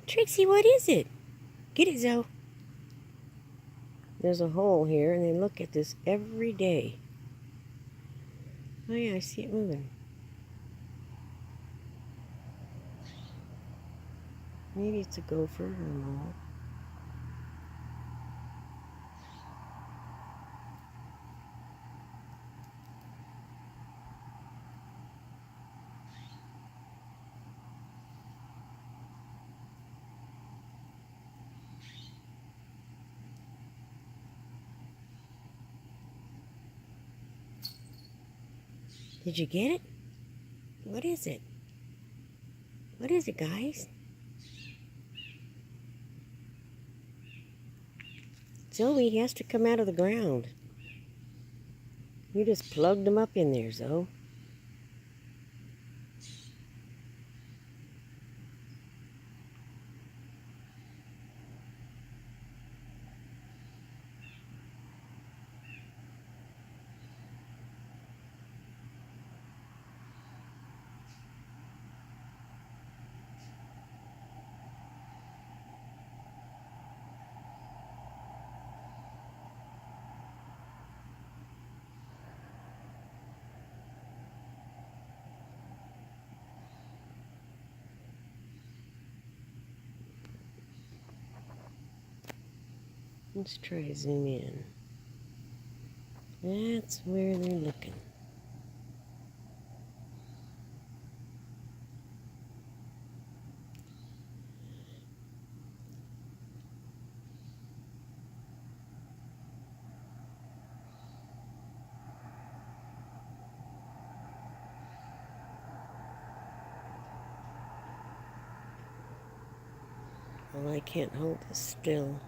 Trixie, what is it? Get it, Zoe. There's a hole here, and they look at this every day. Oh yeah, I see it moving. Maybe it's a gopher or a mole. Did you get it? What is it? What is it, guys? Zoe, he has to come out of the ground. You just plugged him up in there, Zoe. Let's try to zoom in. That's where they're looking. Oh, I can't hold this still.